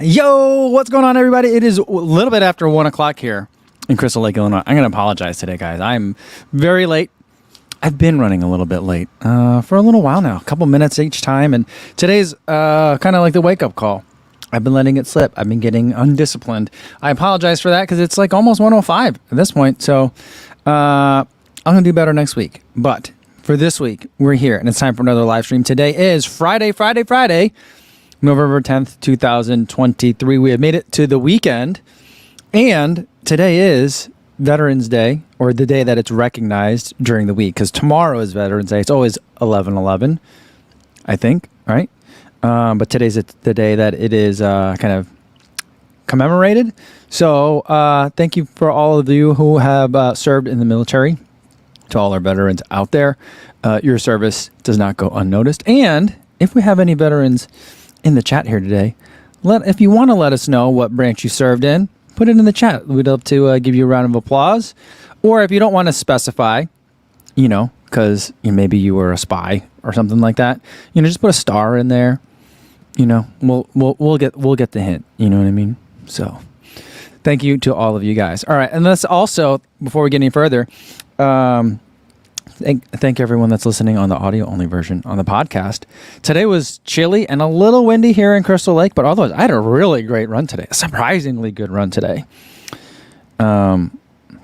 Yo, what's going on, everybody? It is a little bit after 1 o'clock here in Crystal Lake, Illinois. I'm going to apologize today, guys. I'm very late. I've been running a little bit late for a little while now, a couple minutes each time. And today's kind of like the wake-up call. I've been letting it slip. I've been getting undisciplined. I apologize for that because it's like almost 1:05 at this point. So I'm going to do better next week. But for this week, we're here, and it's time for another live stream. Today is Friday, November 10th, 2023. We have made it to the weekend, and today is Veterans Day, or the day that it's recognized during the week, because tomorrow is Veterans Day. It's always 11/11, I think, right? But today's the day that it is kind of commemorated. So thank you for all of you who have served in the military. To all our veterans out there, your service does not go unnoticed. And if we have any veterans in the chat here today, if you want to let us know what branch you served in, put it in the chat. We'd love to give you a round of applause. Or if you don't want to specify, because maybe you were a spy or something like that, just put a star in there. We'll get the hint. You know what I mean? So thank you to all of you guys. All right, and let's also, before we get any further, thank everyone that's listening on the audio-only version on the podcast. Today was chilly and a little windy here in Crystal Lake, but otherwise, I had a really great run today. A surprisingly good run today. Yeah,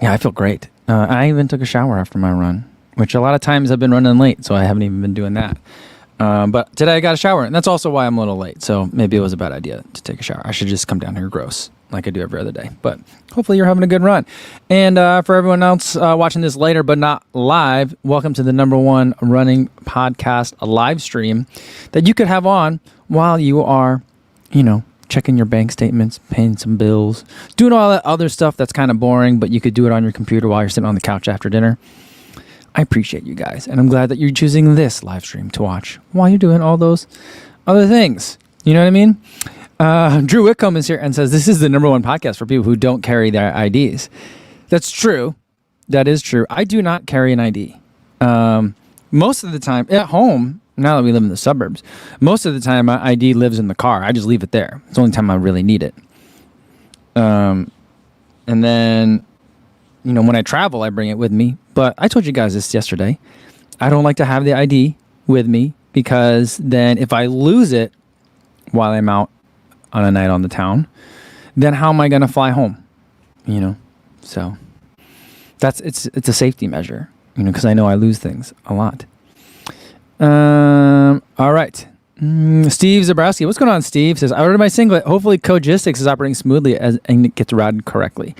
I feel great. I even took a shower after my run, which a lot of times I've been running late, so I haven't even been doing that. But today I got a shower, and that's also why I'm a little late. So maybe it was a bad idea to take a shower. I should just come down here gross, like I do every other day. But hopefully you're having a good run. And for everyone else watching this later but not live, welcome to the #1 running podcast live stream that you could have on while you are, checking your bank statements, paying some bills, doing all that other stuff that's kind of boring, but you could do it on your computer while you're sitting on the couch after dinner. I appreciate you guys, and I'm glad that you're choosing this live stream to watch while you're doing all those other things. You know what I mean? Drew Whitcomb is here and says, this is the #1 podcast for people who don't carry their IDs. That's true. That is true. I do not carry an ID. Most of the time, at home, now that we live in the suburbs, most of the time my ID lives in the car. I just leave it there. It's the only time I really need it. And then, when I travel, I bring it with me. But I told you guys this yesterday. I don't like to have the ID with me because then if I lose it while I'm out on a night on the town, then how am I going to fly home? So it's a safety measure, because I know I lose things a lot. All right. Steve Zabrowski. What's going on, Steve? Says, I ordered my singlet. Hopefully Cogistics is operating smoothly and it gets routed correctly.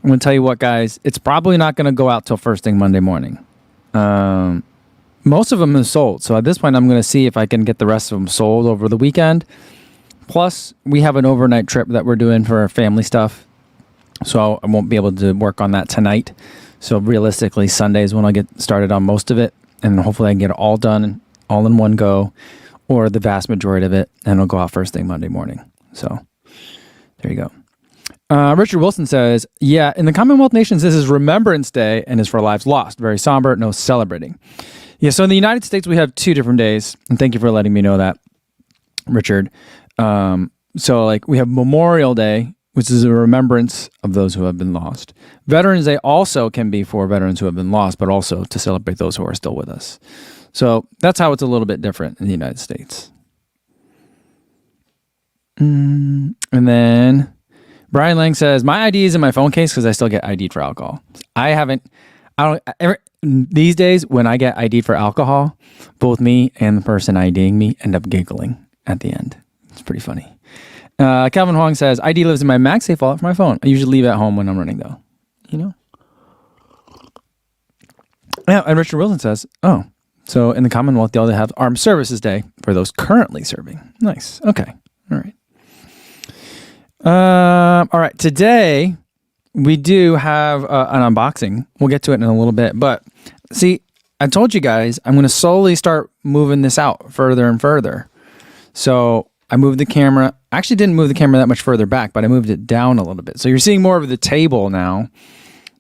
I'm going to tell you what, guys. It's probably not going to go out till first thing Monday morning. Most of them is sold. So at this point, I'm going to see if I can get the rest of them sold over the weekend. Plus, we have an overnight trip that we're doing for our family stuff. So I won't be able to work on that tonight. So realistically, Sunday is when I'll get started on most of it. And hopefully I can get it all done, all in one go, or the vast majority of it. And it'll go out first thing Monday morning. So there you go. Richard Wilson says, yeah, in the Commonwealth nations, this is Remembrance Day and is for lives lost. Very somber, no celebrating. Yeah, so in the United States, we have 2 different days. And thank you for letting me know that, Richard. So we have Memorial Day, which is a remembrance of those who have been lost. Veterans Day also can be for veterans who have been lost, but also to celebrate those who are still with us. So that's how it's a little bit different in the United States. And then Brian Lang says, my ID is in my phone case because I still get ID'd for alcohol. These days, when I get ID'd for alcohol, both me and the person IDing me end up giggling at the end. It's pretty funny. Calvin Huang says, ID lives in my MagSafe wallet for my phone. I usually leave it at home when I'm running, though. Yeah, and Richard Wilson says, so in the Commonwealth, they all have Armed Services Day for those currently serving. Nice. Okay. All right. All right. Today, we do have an unboxing. We'll get to it in a little bit. But see, I told you guys, I'm going to slowly start moving this out further and further. So I moved the camera. I actually didn't move the camera that much further back, but I moved it down a little bit. So you're seeing more of the table now.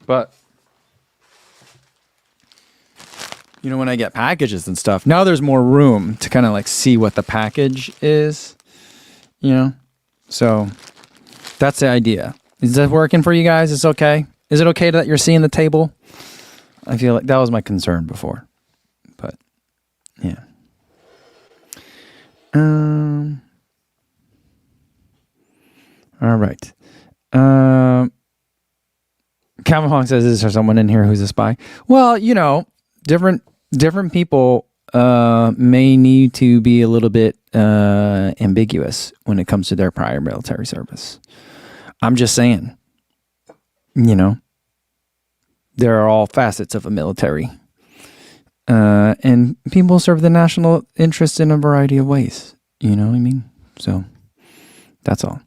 But when I get packages and stuff, now there's more room to kind of see what the package is, So that's the idea. Is that working for you guys? It's okay. Is it okay that you're seeing the table? I feel like that was my concern before, but yeah. All right. Calvin Hong says, "Is there someone in here who's a spy?" Well, different people may need to be a little bit ambiguous when it comes to their prior military service. I'm just saying, there are all facets of a military. And people serve the national interest in a variety of ways. You know what I mean? So that's all.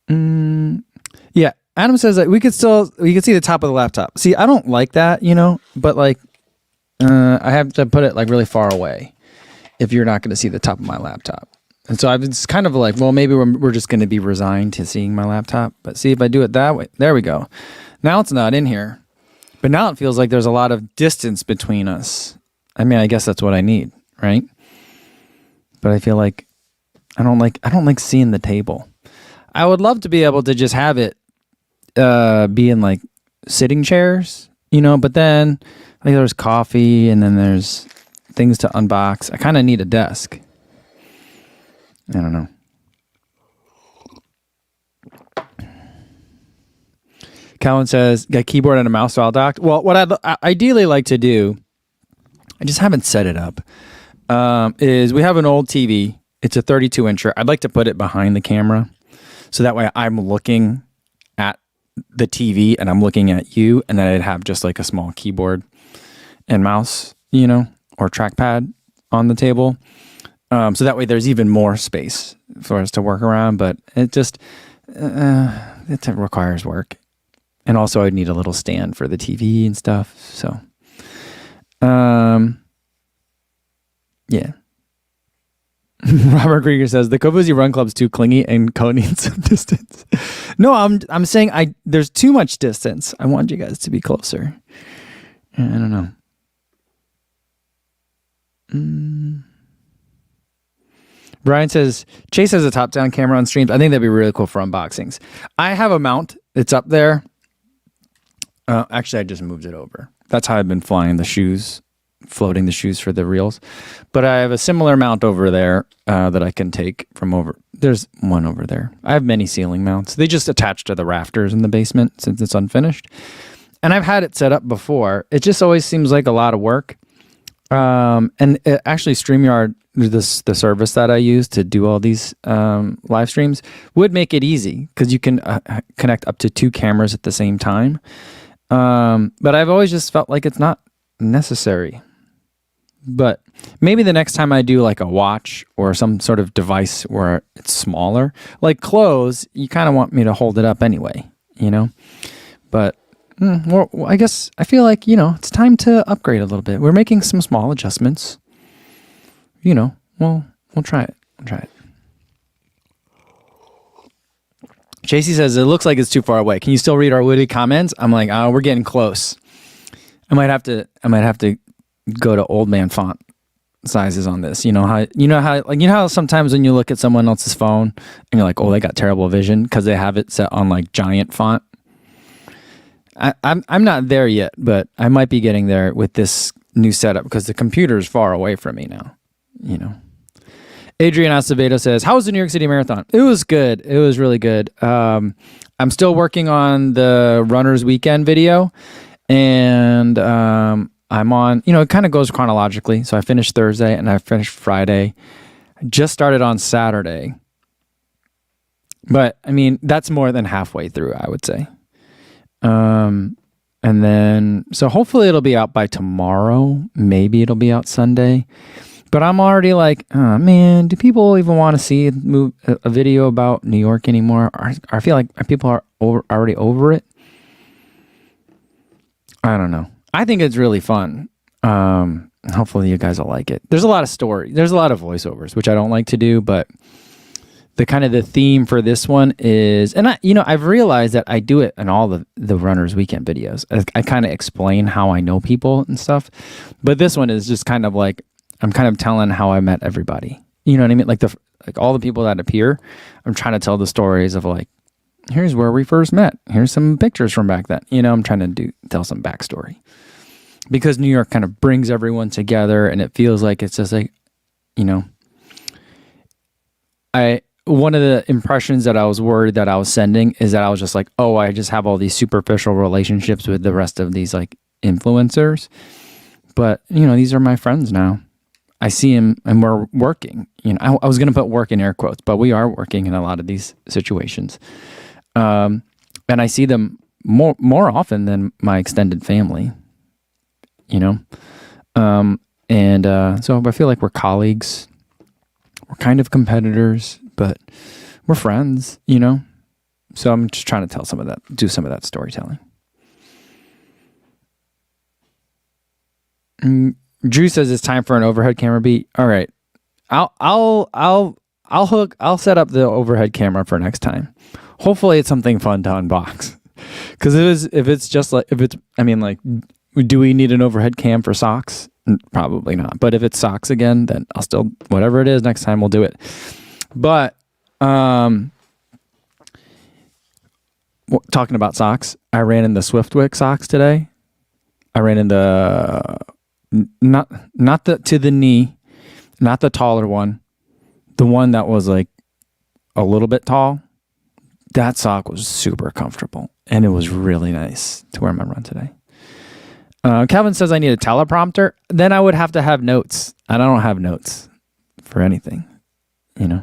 Yeah. Adam says that we could see the top of the laptop. See, I don't like that, but like, I have to put it like really far away if you're not going to see the top of my laptop. And so it's kind of like, well, maybe we're just going to be resigned to seeing my laptop. But see, if I do it that way, there we go. Now it's not in here, but now it feels like there's a lot of distance between us. I mean, I guess that's what I need, right? But I feel like I don't like seeing the table. I would love to be able to just have it be in like sitting chairs, but then like there's coffee and then there's things to unbox. I kind of need a desk. I don't know. Calvin says, got keyboard and a mouse all docked. Well, what I'd ideally like to do, I just haven't set it up, is we have an old TV. It's a 32-incher. I'd like to put it behind the camera. So that way I'm looking at the TV and I'm looking at you, and then I'd have just like a small keyboard and mouse, or trackpad on the table. So that way there's even more space for us to work around, but it just, it requires work. And also I'd need a little stand for the TV and stuff. So, yeah. Robert Krieger says the Kofuzi Run Club's too clingy and Co needs some distance. No, I'm saying there's too much distance. I want you guys to be closer. I don't know. Brian says Chase has a top-down camera on streams. I think that'd be really cool for unboxings. I have a mount. It's up there. Actually, I just moved it over. That's how I've been flying the shoes. Floating the shoes for the reels, but I have a similar mount over there that I can take from over. There's one over there. I have many ceiling mounts. They just attach to the rafters in the basement since it's unfinished, and I've had it set up before. It just always seems like a lot of work. And actually, StreamYard, the service that I use to do all these live streams, would make it easy because you can connect up to 2 cameras at the same time. But I've always just felt like it's not necessary. But maybe the next time I do like a watch or some sort of device where it's smaller, like clothes, you kind of want me to hold it up anyway, But well, I guess I feel like, it's time to upgrade a little bit. We're making some small adjustments. We'll try it. JC says, it looks like it's too far away. Can you still read our witty comments? I'm like, oh, we're getting close. I might have to go to old man font sizes on this. How sometimes when you look at someone else's phone and you're like, oh, they got terrible vision because they have it set on like giant font. I'm not there yet, but I might be getting there with this new setup because the computer is far away from me now. Adrian Acevedo says, how was the New York City Marathon? It was good. It was really good. I'm still working on the Runner's Weekend video. And I'm on, it kind of goes chronologically. So I finished Thursday and I finished Friday. I just started on Saturday. But, I mean, that's more than halfway through, I would say. And then, so hopefully it'll be out by tomorrow. Maybe it'll be out Sunday. But I'm already like, oh, man, do people even want to see a video about New York anymore? I feel like people are already over it. I don't know. I think it's really fun. Hopefully you guys will like it. There's a lot of story. There's a lot of voiceovers, which I don't like to do, but the theme for this one is, and I've realized that I do it in all the Runner's Weekend videos. I kind of explain how I know people and stuff, but this one is just kind of like, I'm kind of telling how I met everybody, You know what I mean? Like all the people that appear, I'm trying to tell the stories of like, here's where we first met. Here's some pictures from back then. You know, I'm trying to tell some backstory. Because New York kind of brings everyone together, and it feels like it's just like, you know, one of the impressions that I was worried that I was sending is that I was just like, oh, I just have all these superficial relationships with the rest of these like influencers. But, you know, these are my friends now. I see him and we're working. You know, I was going to put work in air quotes, but we are working in a lot of these situations. And I see them more often than my extended family, you know? So I feel like we're colleagues. We're kind of competitors, but we're friends, you know? So I'm just trying to tell some of that, do some of that storytelling. Drew says it's time for an overhead camera beat. All right. I'll set up the overhead camera for next time. Hopefully it's something fun to unbox. Cause do we need an overhead cam for socks? Probably not. But if it's socks again, then I'll still, whatever it is, next time we'll do it. But, talking about socks, I ran in the Swiftwick socks today. I ran in the, not the to the knee, not the taller one, the one that was like a little bit tall. That sock was super comfortable, and it was really nice to wear my run today. Calvin says I need a teleprompter. Then I would have to have notes, and I don't have notes for anything, you know.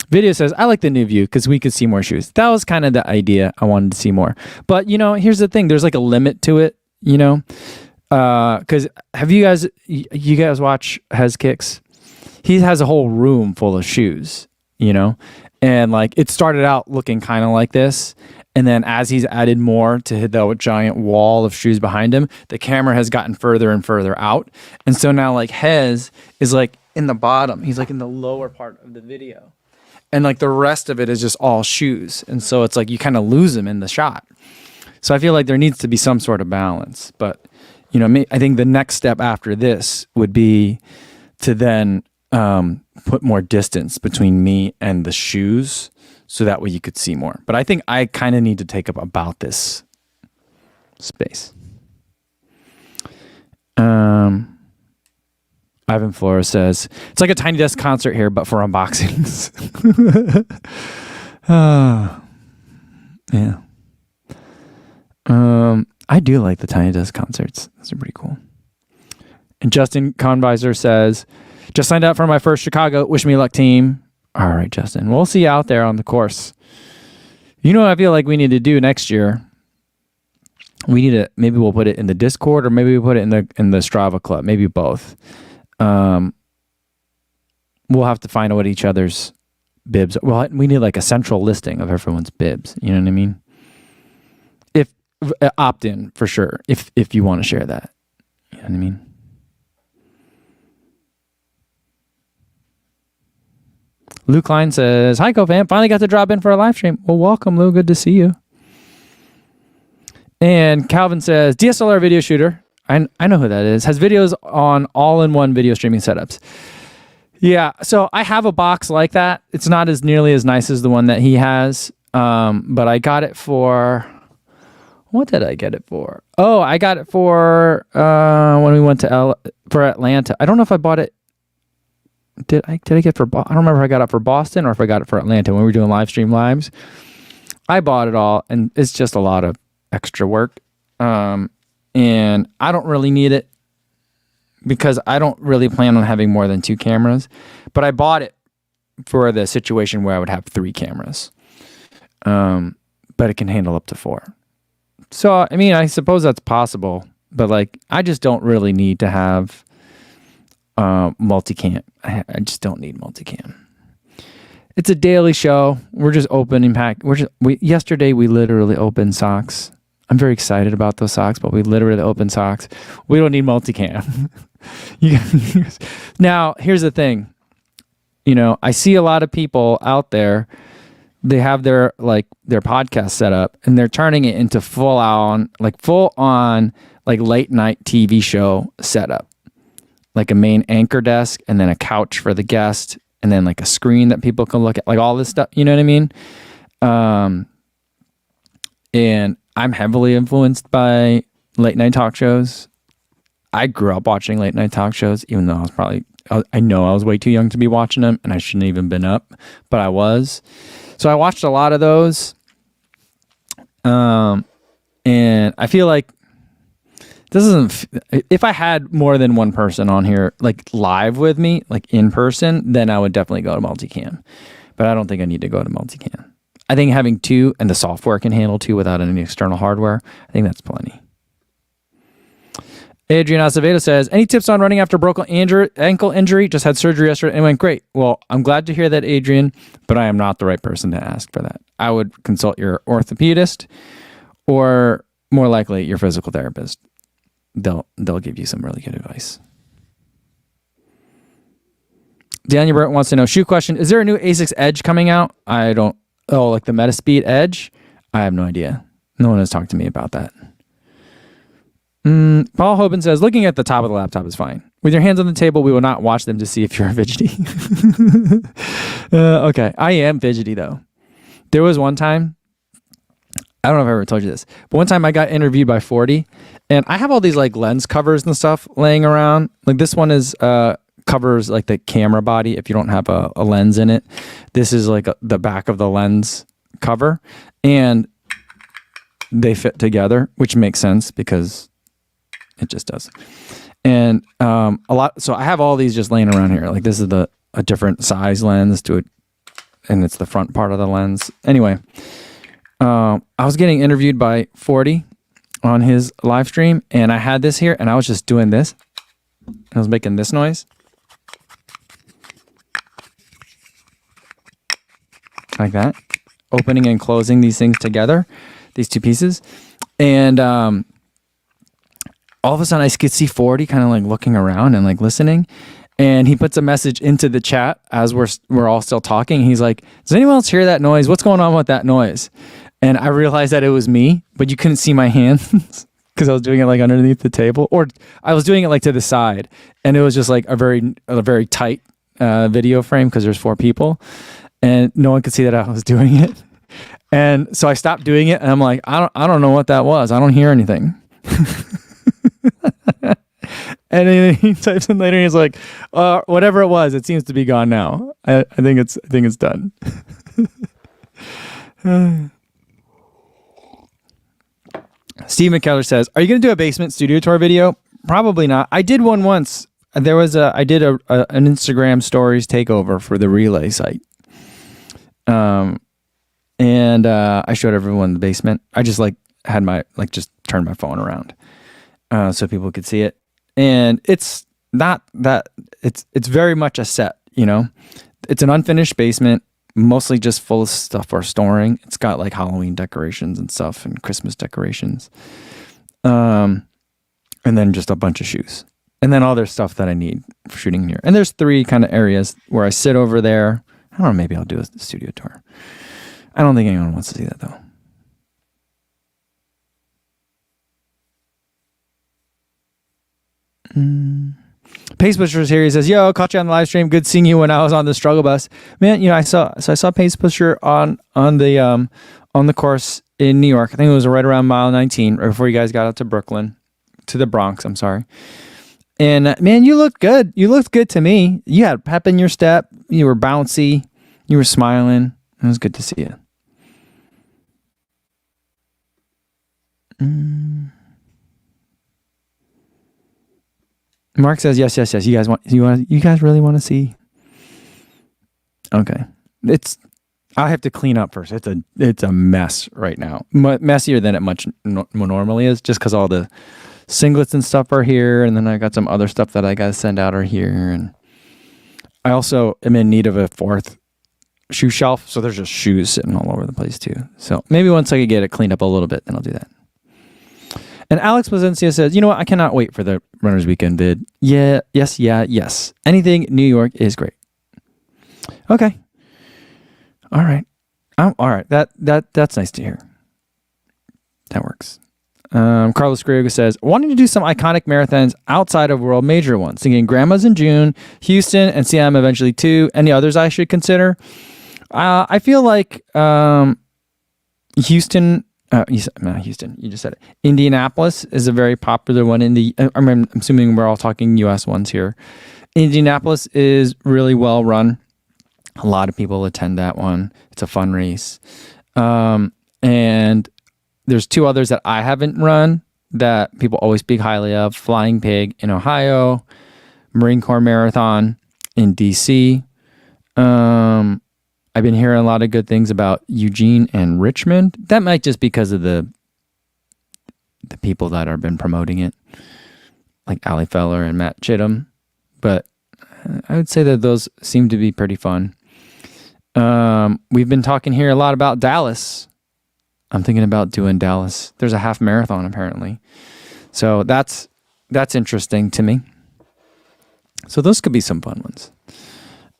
Video says, I like the new view because we could see more shoes. That was kind of the idea. I wanted to see more. But, you know, here's the thing. There's like a limit to it, you know. Because have you guys watch Hez Kicks? He has a whole room full of shoes, you know. And like it started out looking kind of like this. And then as he's added more to the giant wall of shoes behind him, the camera has gotten further and further out. And so now like Hez is like in the bottom. He's like in the lower part of the video. And like the rest of it is just all shoes. And so it's like you kind of lose them in the shot. So I feel like there needs to be some sort of balance. But, you know, I think the next step after this would be to then put more distance between me and the shoes so that way you could see more. But I think I kind of need to take up about this space. Ivan Flores says, it's like a Tiny Desk concert here, but for unboxings. Yeah. I do like the Tiny Desk concerts. Those are pretty cool. And Justin Convisor says, just signed up for my first Chicago. Wish me luck, team. All right, Justin. We'll see you out there on the course. You know what I feel like we need to do next year? Maybe we'll put it in the Discord, or maybe we put it in the Strava Club. Maybe both. We'll have to find out what each other's bibs. Well, we need like a central listing of everyone's bibs. You know what I mean? If opt in for sure. If you want to share that, you know what I mean. Lou Klein says, "Hi, co-fam. Finally got to drop in for a live stream. Well, welcome, Lou. Good to see you." And Calvin says, DSLR video shooter. I know who that is. Has videos on all-in-one video streaming setups. Yeah, so I have a box like that. It's not as nearly as nice as the one that he has, but I got it for... What did I get it for? Oh, I got it for when we went to for Atlanta. I don't know if I bought it. Did I get it for... I don't remember if I got it for Boston or if I got it for Atlanta when we were doing live stream lives. I bought it all, and it's just a lot of extra work. And I don't really need it because I don't really plan on having more than 2 cameras. But I bought it for the situation where I would have 3 cameras. But it can handle up to 4. So, I mean, I suppose that's possible. But, like, I just don't really need to have multicam. I just don't need multicam. It's a daily show. We're just opening pack. Yesterday, we literally opened socks. I'm very excited about those socks, but we literally open socks. We don't need multicam. Now, here's the thing. You know, I see a lot of people out there, they have their podcast set up and they're turning it into full on like late night TV show setup, like a main anchor desk and then a couch for the guest and then like a screen that people can look at, like all this stuff. You know what I mean? And I'm heavily influenced by late night talk shows. I grew up watching late night talk shows, even though I know I was way too young to be watching them and I shouldn't have even been up, but I was. So I watched a lot of those. And I feel like this isn't, if I had more than one person on here, like live with me, like in person, then I would definitely go to multicam, but I don't think I need to go to multicam. I think having two and the software can handle two without any external hardware. I think that's plenty. Adrian Acevedo says, any tips on running after broken ankle injury? Just had surgery yesterday and it went great. Well, I'm glad to hear that, Adrian, but I am not the right person to ask for that. I would consult your orthopedist or more likely your physical therapist. They'll give you some really good advice. Daniel Burt wants to know, shoe question, is there a new ASICS Edge coming out? Like the Metaspeed Edge? I have no idea. No one has talked to me about that. Paul Hoban says, looking at the top of the laptop is fine. With your hands on the table, we will not watch them to see if you're fidgety. Okay. I am fidgety, though. There was one time, I don't know if I ever told you this, but one time I got interviewed by 40, and I have all these like lens covers and stuff laying around. Like this one is covers like the camera body if you don't have a lens in it. This is like the back of the lens cover, and they fit together, which makes sense because it just does. And so I have all these just laying around here. Like this is a different size lens to it, and it's the front part of the lens. Anyway, I was getting interviewed by 40 on his live stream, and I had this here, and I was just doing this. I was making this noise. Like that. Opening and closing these things together, these two pieces. And all of a sudden I could see 40 kind of like looking around and like listening. And he puts a message into the chat as we're all still talking. He's like, does anyone else hear that noise? What's going on with that noise? And I realized that it was me, but you couldn't see my hands because I was doing it like underneath the table, or I was doing it like to the side. And it was just like a very tight video frame because there's 4 people and no one could see that I was doing it. And so I stopped doing it and I'm like, I don't know what that was. I don't hear anything. And then he types in later and he's like, whatever it was, it seems to be gone now. I think it's done. Steve McKellar says, are you going to do a basement studio tour video? Probably not. I did one once. I did an Instagram stories takeover for the Relay site. And I showed everyone the basement. I just just turned my phone around so people could see it. And it's not that it's very much a set, you know. It's an unfinished basement, mostly just full of stuff for storing. It's got like Halloween decorations and stuff and Christmas decorations. And then just a bunch of shoes. And then all their stuff that I need for shooting here. And there's 3 kind of areas where I sit over there. I don't know, maybe I'll do a studio tour. I don't think anyone wants to see that though. Pace Pusher is here. He says, yo, caught you on the live stream. Good seeing you when I was on the struggle bus. Man, you know, I saw Pace Pusher on the course in New York. I think it was right around mile 19, right before you guys got out to the Bronx, I'm sorry. And man, you looked good. You looked good to me. You had pep in your step. You were bouncy. You were smiling. It was good to see you. Mark says, yes. You guys really want to see? Okay. I have to clean up first. It's a mess right now. Messier than it much normally is, just because all the singlets and stuff are here, and then I got some other stuff that I got to send out are here, and I also am in need of a 4th shoe shelf, so there's just shoes sitting all over the place too. So maybe once I could get it cleaned up a little bit, then I'll do that. And Alex Placencia says, you know what? I cannot wait for the Runners Weekend vid. Yes. Anything New York is great. Okay. All right. All right. That's nice to hear. That works. Carlos Griego says, wanting to do some iconic marathons outside of world major ones. Thinking Grandma's in June, Houston, and CM eventually too. Any others I should consider? I feel like Houston. Not Houston. You just said it. Indianapolis is a very popular one in the. I'm assuming we're all talking U.S. ones here. Indianapolis is really well run. A lot of people attend that one. It's a fun race. And there's two others that I haven't run that people always speak highly of. Flying Pig in Ohio, Marine Corps Marathon in DC. I've been hearing a lot of good things about Eugene and Richmond. That might just because of the people that have been promoting it, like Ali Feller and Matt Chittum. But I would say that those seem to be pretty fun. We've been talking here a lot about Dallas. I'm thinking about doing Dallas. There's a half marathon apparently. So that's interesting to me. So those could be some fun ones.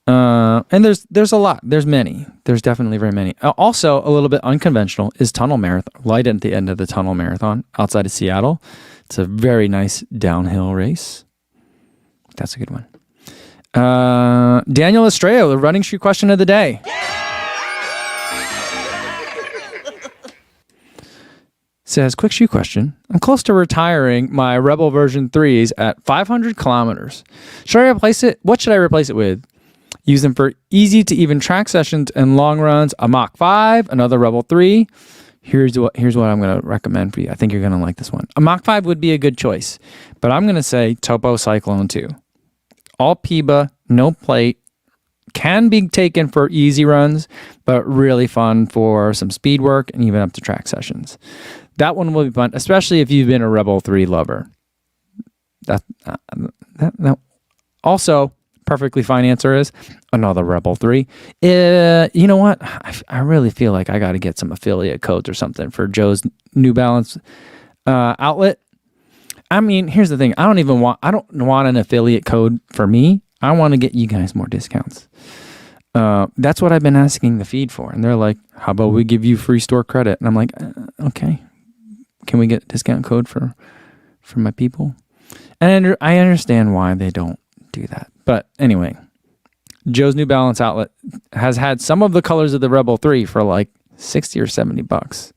And there's a lot. There's many. There's definitely very many. Also, a little bit unconventional is Tunnel Marathon. Light at the end of the Tunnel Marathon outside of Seattle. It's a very nice downhill race. That's a good one. Daniel Estrella, the running shoe question of the day. Says, quick shoe question. I'm close to retiring my Rebel version 3s at 500 kilometers. Should I replace it? What should I replace it with? Use them for easy to even track sessions and long runs. A Mach 5, another Rebel 3. Here's what I'm going to recommend for you. I think you're going to like this one. A Mach 5 would be a good choice, but I'm going to say Topo Cyclone 2. All PIBA, no plate, can be taken for easy runs, but really fun for some speed work and even up to track sessions. That one will be fun, especially if you've been a Rebel 3 lover. That also, perfectly fine answer is another Rebel 3. You know what? I really feel like I got to get some affiliate codes or something for Joe's New Balance outlet. I mean, here's the thing. I don't want an affiliate code for me. I want to get you guys more discounts. That's what I've been asking the feed for. And they're like, how about we give you free store credit? And I'm like, okay. Can we get a discount code for my people? And I understand why they don't do that. But anyway, Joe's New Balance outlet has had some of the colors of the Rebel 3 for like $60 or $70.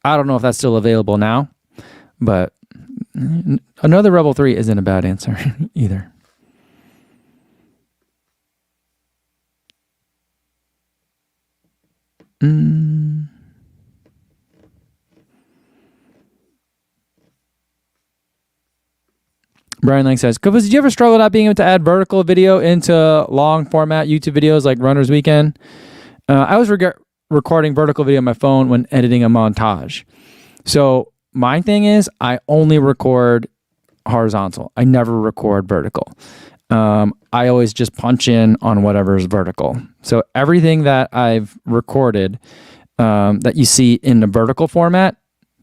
I don't know if that's still available now, but another Rebel 3 isn't a bad answer either. Brian Lang says, Kofus, did you ever struggle not being able to add vertical video into long format YouTube videos like Runner's Weekend? I was recording vertical video on my phone when editing a montage. So my thing is I only record horizontal. I never record vertical. I always just punch in on whatever's vertical. So everything that I've recorded that you see in the vertical format,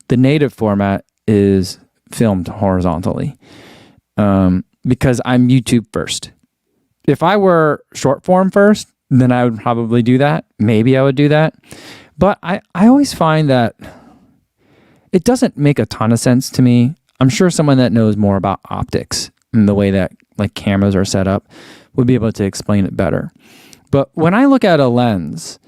the native format is filmed horizontally. Because I'm YouTube first. If I were short form first, then I would probably do that. Maybe I would do that. But I always find that it doesn't make a ton of sense to me. I'm sure someone that knows more about optics and the way that like cameras are set up would be able to explain it better. But when I look at a lens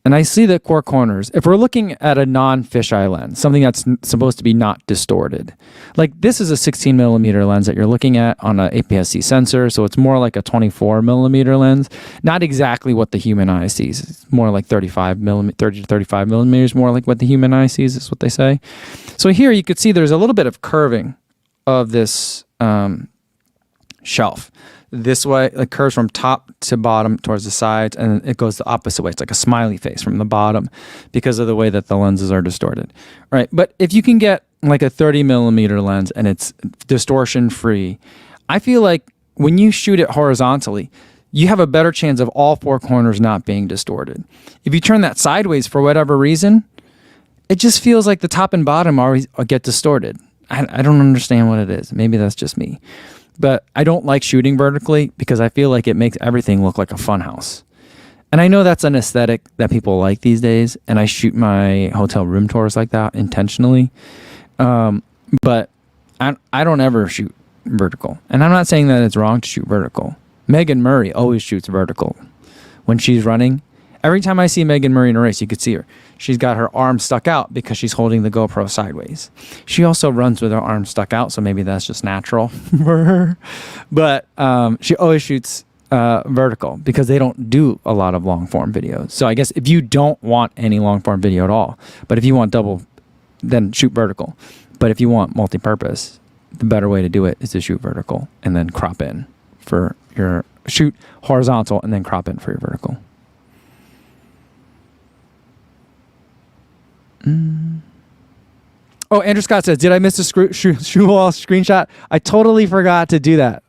and I see the four corners, if we're looking at a non-fisheye lens, something that's supposed to be not distorted, like this is a 16 millimeter lens that you're looking at on an APS-C sensor, so it's more like a 24 millimeter lens, not exactly what the human eye sees. It's more like 30 to 35 millimeters, more like what the human eye sees is what they say. So here you could see there's a little bit of curving of this shelf. This way, it curves from top to bottom towards the sides, and it goes the opposite way. It's like a smiley face from the bottom because of the way that the lenses are distorted. Right? But if you can get like a 30 millimeter lens and it's distortion free, I feel like when you shoot it horizontally, you have a better chance of all four corners not being distorted. If you turn that sideways for whatever reason, it just feels like the top and bottom always get distorted. I don't understand what it is. Maybe that's just me. But I don't like shooting vertically because I feel like it makes everything look like a funhouse. And I know that's an aesthetic that people like these days, and I shoot my hotel room tours like that intentionally. But I don't ever shoot vertical. And I'm not saying that it's wrong to shoot vertical. Megan Murray always shoots vertical when she's running. Every time I see Megan Murray in a race, you could see her. She's got her arm stuck out because she's holding the GoPro sideways. She also runs with her arm stuck out, so maybe that's just natural for her. But she always shoots vertical because they don't do a lot of long form videos. So I guess if you don't want any long form video at all, but if you want double, then shoot vertical. But if you want multi-purpose, the better way to do it is to shoot vertical and then crop in for your shoot horizontal and then crop in for your vertical. Oh, Andrew Scott says, did I miss a shoe wall screenshot? I totally forgot to do that.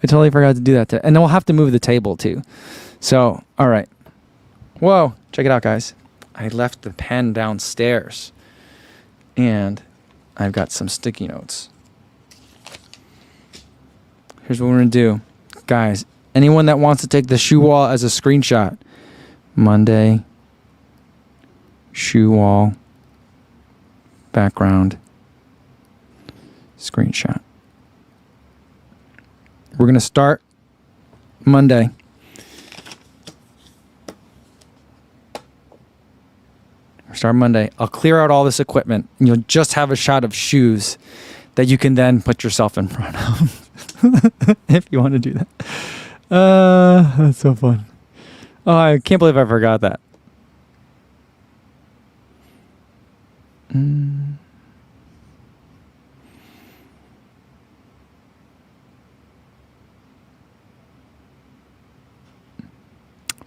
And then we'll have to move the table too. So, all right. Whoa, check it out, guys. I left the pen downstairs and I've got some sticky notes. Here's what we're going to do. Guys, anyone that wants to take the shoe wall as a screenshot, Monday, shoe wall, background, screenshot. We're going to start Monday. I'll clear out all this equipment and you'll just have a shot of shoes that you can then put yourself in front of if you want to do that. That's so fun. Oh, I can't believe I forgot that.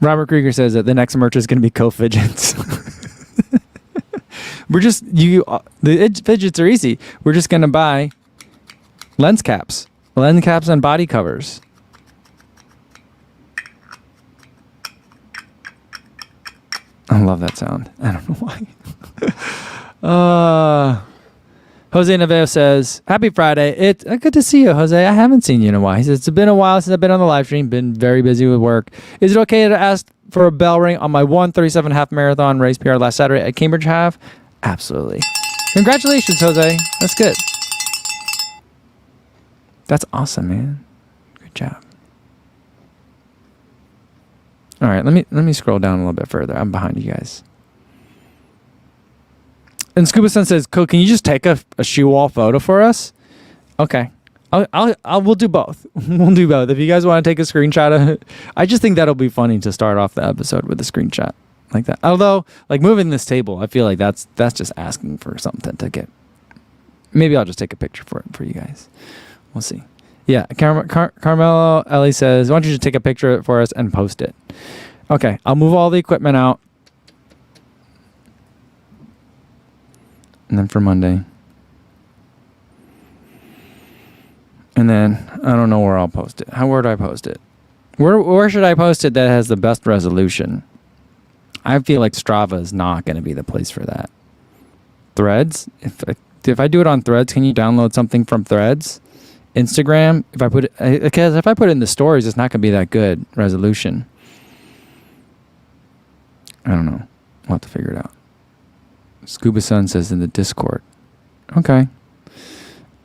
Robert Krieger says that the next merch is going to be co-fidgets. The fidgets are easy. We're just going to buy lens caps and body covers. I love that sound. I don't know why. Jose Navarro says, happy Friday. It's good to see you, Jose. I haven't seen you in a while. He says, it's been a while since I've been on the live stream. Been very busy with work. Is it okay to ask for a bell ring on my 1:37 half marathon race PR last Saturday at Cambridge Half? Absolutely. Congratulations, Jose. That's good. That's awesome, man. Good job. All right, let me scroll down a little bit further. I'm behind you guys. And Scuba Sun says, "Cool, can you just take a shoe wall photo for us?" Okay. We'll do both. We'll do both. If you guys want to take a screenshot of it, I just think that'll be funny to start off the episode with a screenshot like that. Although, like moving this table, I feel like that's just asking for something to get. Maybe I'll just take a picture for you guys. We'll see. Yeah, Carmelo Ellie says, "Why don't you just take a picture of it for us and post it?" Okay, I'll move all the equipment out. And then for Monday. And then I don't know where I'll post it. Where do I post it? Where should I post it that has the best resolution? I feel like Strava is not going to be the place for that. Threads? If I do it on Threads, can you download something from Threads? Instagram? If I put it in the stories, it's not going to be that good resolution. I don't know. We'll have to figure it out. Scuba Sun says in the Discord. Okay.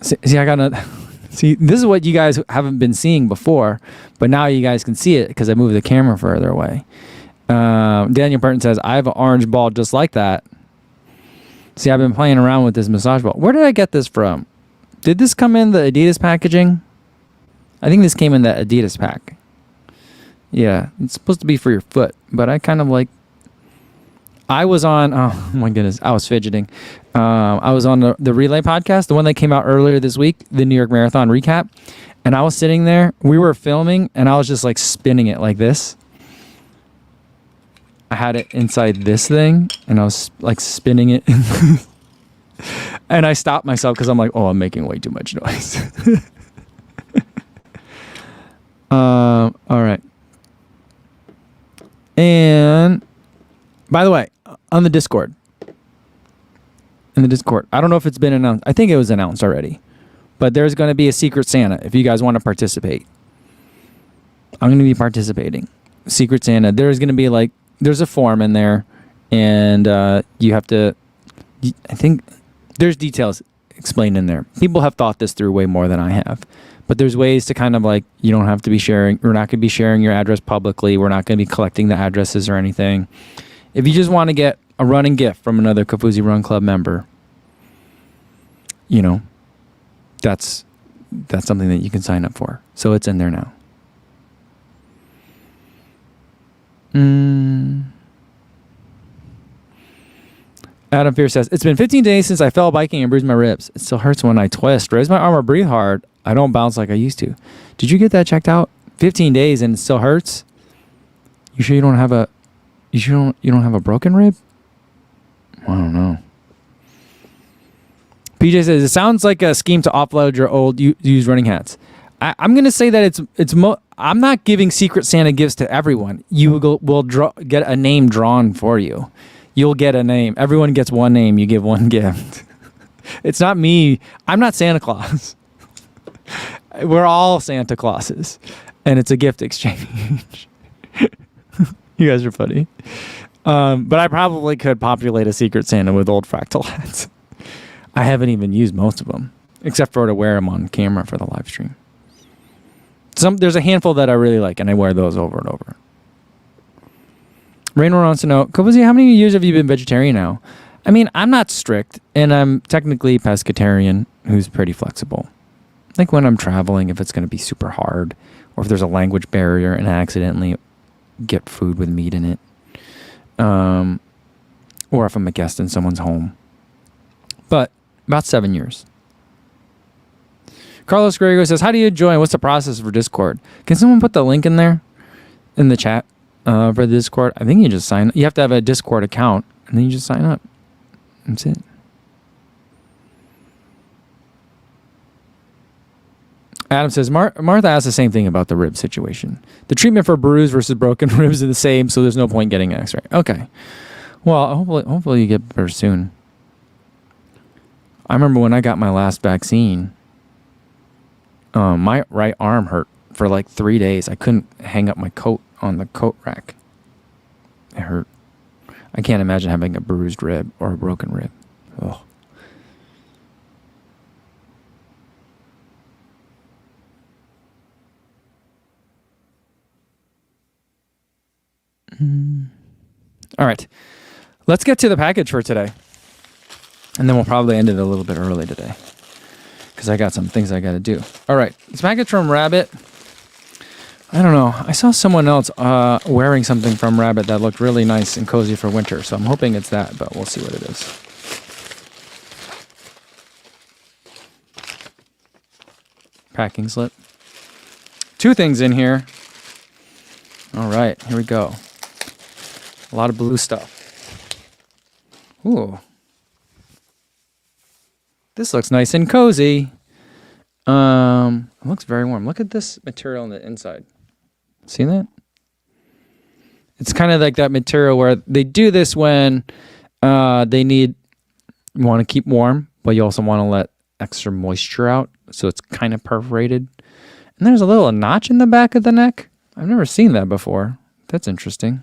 See, I gotta see. This is what you guys haven't been seeing before, but now you guys can see it because I moved the camera further away. Daniel Burton says, "I have an orange ball just like that." See, I've been playing around with this massage ball. Where did I get this from? Did this come in the Adidas packaging? I think this came in the Adidas pack. Yeah, it's supposed to be for your foot, but I kind of like. I was on, oh my goodness, I was fidgeting. I was on the Relay podcast, the one that came out earlier this week, the New York Marathon recap. And I was sitting there, we were filming, and I was just like spinning it like this. I had it inside this thing, and I was like spinning it. And I stopped myself because I'm like, oh, I'm making way too much noise. All right. And by the way, on the Discord, I don't know if it's been announced. I think it was announced already, but there's going to be a Secret Santa if you guys want to participate. I'm going to be participating. Secret Santa. There's going to be there's a form in there, and you have to. I think there's details. explained in there. People have thought this through way more than I have. But there's ways to kind of like, you don't have to be sharing, we're not going to be sharing your address publicly. We're not going to be collecting the addresses or anything. If you just want to get a running gift from another Kofuzi Run Club member, you know, that's something that you can sign up for. So it's in there now. Adam Fear says, it's been 15 days since I fell biking and bruised my ribs. It still hurts when I twist. Raise my arm or breathe hard. I don't bounce like I used to. Did you get that checked out? 15 days and it still hurts? You sure you don't have a broken rib? I don't know. PJ says, it sounds like a scheme to offload your old used running hats. I'm going to say that I'm not giving Secret Santa gifts to everyone. You will get a name drawn for you. You'll get a name. Everyone gets one name. You give one gift. It's not me. I'm not Santa Claus. We're all Santa Clauses. And it's a gift exchange. You guys are funny. But I probably could populate a Secret Santa with old fractal hats. I haven't even used most of them, except for to wear them on camera for the live stream. There's a handful that I really like, and I wear those over and over. Raynor wants to know, Kofuzi, how many years have you been vegetarian now? I mean, I'm not strict, and I'm technically pescatarian, who's pretty flexible. Like when I'm traveling, if it's going to be super hard, or if there's a language barrier and I accidentally get food with meat in it, or if I'm a guest in someone's home. But about 7 years. Carlos Grego says, how do you join? What's the process for Discord? Can someone put the link in there in the chat for the Discord? I think you just sign. You have to have a Discord account, and then you just sign up. That's it. Adam says, Martha asked the same thing about the rib situation. The treatment for bruised versus broken ribs is the same, so there's no point getting an x-ray. Okay. Well, hopefully you get better soon. I remember when I got my last vaccine, my right arm hurt for like 3 days. I couldn't hang up my coat on the coat rack. It hurt. I can't imagine having a bruised rib or a broken rib. Ugh. All right. Let's get to the package for today. And then we'll probably end it a little bit early today, because I got some things I got to do. All right. This package from Rabbit. I don't know. I saw someone else wearing something from Rabbit that looked really nice and cozy for winter. So I'm hoping it's that, but we'll see what it is. Packing slip. 2 things in here. All right. Here we go. A lot of blue stuff. Ooh. This looks nice and cozy. It looks very warm. Look at this material on the inside. See that? It's kind of like that material where they do this when you want to keep warm, but you also want to let extra moisture out. So it's kind of perforated. And there's a little notch in the back of the neck. I've never seen that before. That's interesting.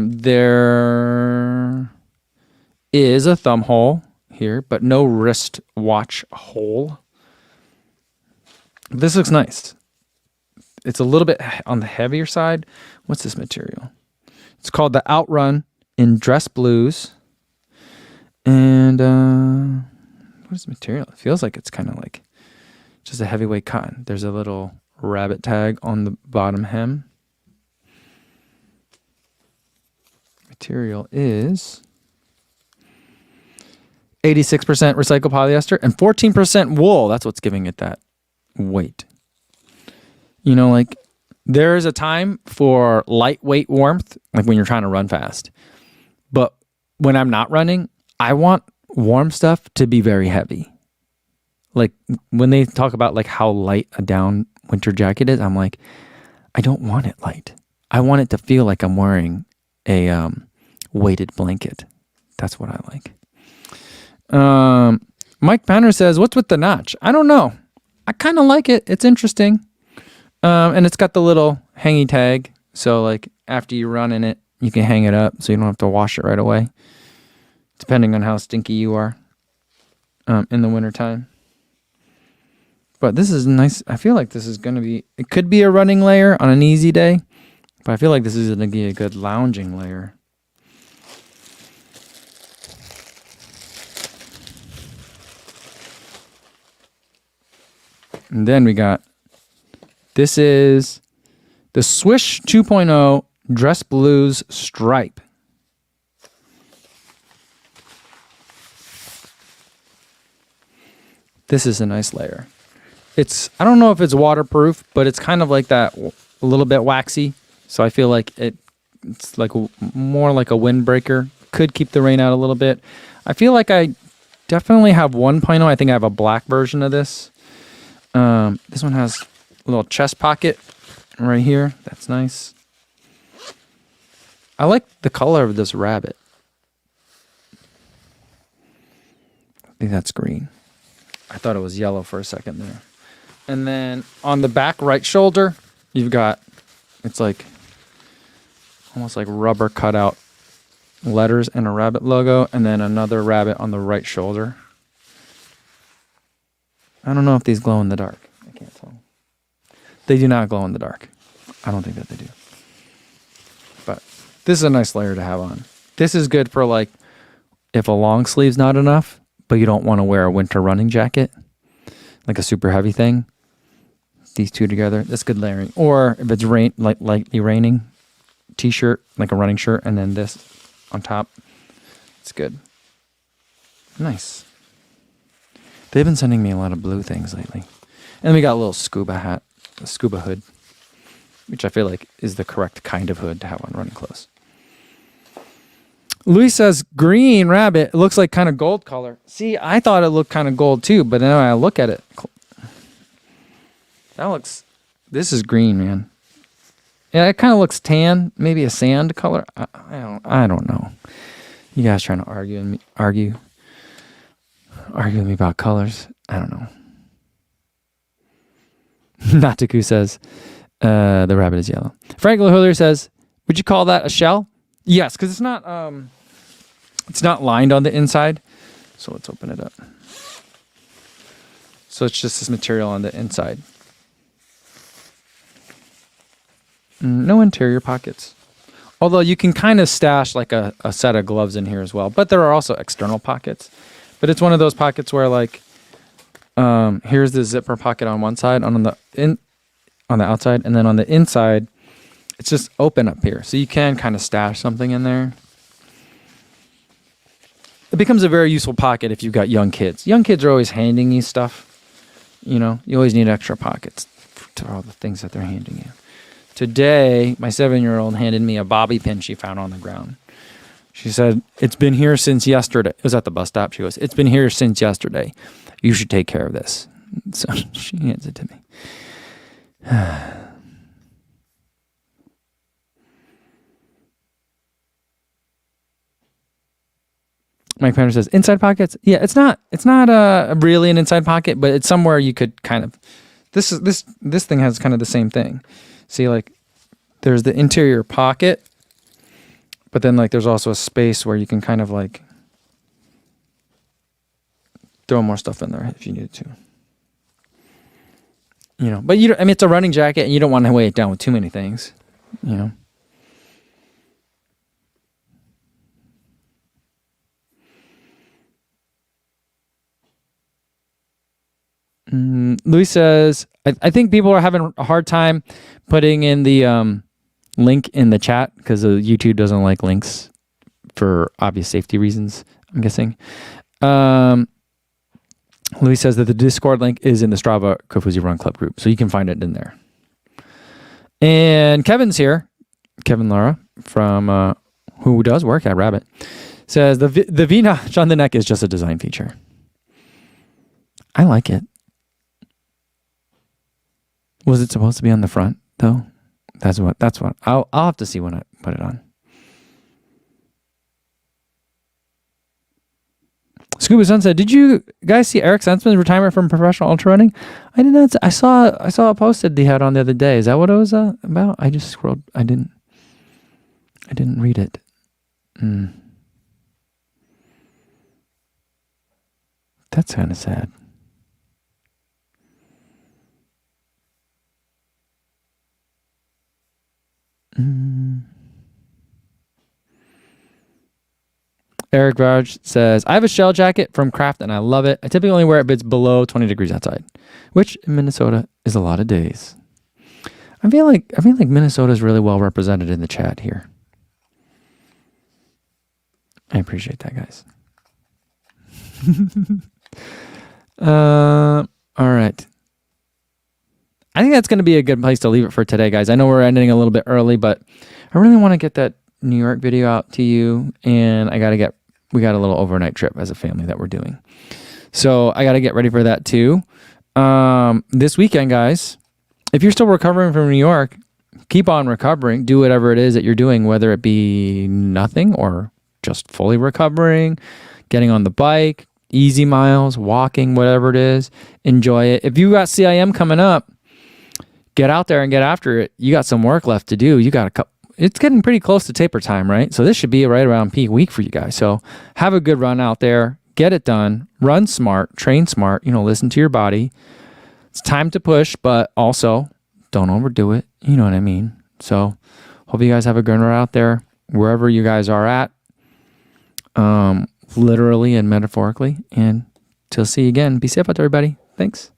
There is a thumb hole here, but no wrist watch hole. This looks nice. It's a little bit on the heavier side. What's this material? It's called the Outrun in Dress Blues. And what is the material? It feels like it's kind of like just a heavyweight cotton. There's a little rabbit tag on the bottom hem. Material is 86% recycled polyester and 14% wool. That's what's giving it that weight. You know, like there's a time for lightweight warmth, like when you're trying to run fast. But when I'm not running, I want warm stuff to be very heavy. Like when they talk about like how light a down winter jacket is, I'm like, I don't want it light. I want it to feel like I'm wearing a weighted blanket. That's what I like. Mike Banner says, what's with the notch? I don't know. I kind of like it. It's interesting. And it's got the little hangy tag. So like after you run in it, you can hang it up so you don't have to wash it right away, depending on how stinky you are. in the wintertime. But this is nice. I feel like this is going to be, it could be a running layer on an easy day, but I feel like this is going to be a good lounging layer. And then we got, this is the Swish 2.0 Dress Blues Stripe. This is a nice layer. It's, I don't know if it's waterproof, but it's kind of like that, a little bit waxy. So I feel like it's like more like a windbreaker. Could keep the rain out a little bit. I feel like I definitely have 1.0. I think I have a black version of this. This one has a little chest pocket right here. That's nice. I like the color of this rabbit. I think that's green. I thought it was yellow for a second there. And then on the back right shoulder, you've got, it's like almost like rubber cutout letters and a rabbit logo, and then another rabbit on the right shoulder. I don't know if these glow in the dark. I can't tell. They do not glow in the dark. I don't think that they do. But this is a nice layer to have on. This is good for like if a long sleeve's not enough, but you don't want to wear a winter running jacket, like a super heavy thing. These two together, that's good layering. Or if it's lightly raining, t-shirt, like a running shirt, and then this on top, it's good. Nice. They've been sending me a lot of blue things lately. And we got a little scuba hat, a scuba hood, which I feel like is the correct kind of hood to have on running clothes. Luis says, green rabbit. It looks like kind of gold color. See, I thought it looked kind of gold too, but then when I look at it, this is green, man. Yeah, it kind of looks tan, maybe a sand color. I don't know. You guys trying to argue with me about colors? I don't know. Nataku says, the rabbit is yellow. Frank Lahiller says, would you call that a shell? Yes, because it's not lined on the inside. So let's open it up. So it's just this material on the inside. No interior pockets. Although you can kind of stash like a set of gloves in here as well. But there are also external pockets. But it's one of those pockets where like, here's the zipper pocket on one side, on the outside, and then on the inside, it's just open up here. So you can kind of stash something in there. It becomes a very useful pocket if you've got young kids. Young kids are always handing you stuff. You know, you always need extra pockets to all the things that they're handing you. Today, my 7-year-old handed me a bobby pin she found on the ground. She said, it's been here since yesterday. It was at the bus stop. She goes, it's been here since yesterday. You should take care of this. So she hands it to me. Mike Panner says, inside pockets? Yeah, it's not really an inside pocket, but it's somewhere you could kind of, this thing has kind of the same thing. See, like, there's the interior pocket, but then, like, there's also a space where you can kind of, like, throw more stuff in there if you needed to. You know, but it's a running jacket, and you don't want to weigh it down with too many things, you know. Luis says, I think people are having a hard time putting in the link in the chat because YouTube doesn't like links for obvious safety reasons, I'm guessing. Luis says that the Discord link is in the Strava Kofuzi Run Club group, so you can find it in there. And Kevin's here, Kevin Lara, from who does work at Rabbit, says the V-notch on the neck is just a design feature. I like it. Was it supposed to be on the front though? That's what I'll have to see when I put it on. Scuba Sun said, did you guys see Eric Sensman's retirement from professional ultra running? I did not. I saw a posted he had on the other day. Is that what it was about? I just scrolled. I didn't read it. That's kind of sad. Eric Raj says, I have a shell jacket from Kraft and I love it. I typically only wear it if it's below 20 degrees outside, which in Minnesota is a lot of days. I feel like Minnesota is really well represented in the chat here. I appreciate that, guys. All right. I think that's going to be a good place to leave it for today, guys. I know we're ending a little bit early, but I really want to get that New York video out to you, and we got a little overnight trip as a family that we're doing. So I got to get ready for that too. This weekend, guys, if you're still recovering from New York, keep on recovering. Do whatever it is that you're doing, whether it be nothing or just fully recovering, getting on the bike, easy miles, walking, whatever it is. Enjoy it. If you got CIM coming up, get out there and get after it. You got some work left to do. You got it's getting pretty close to taper time, right? So this should be right around peak week for you guys. So have a good run out there. Get it done. Run smart. Train smart. Listen to your body. It's time to push, but also don't overdo it. You know what I mean? So hope you guys have a good run out there, wherever you guys are at, literally and metaphorically. And till see you again. Be safe out there, everybody. Thanks.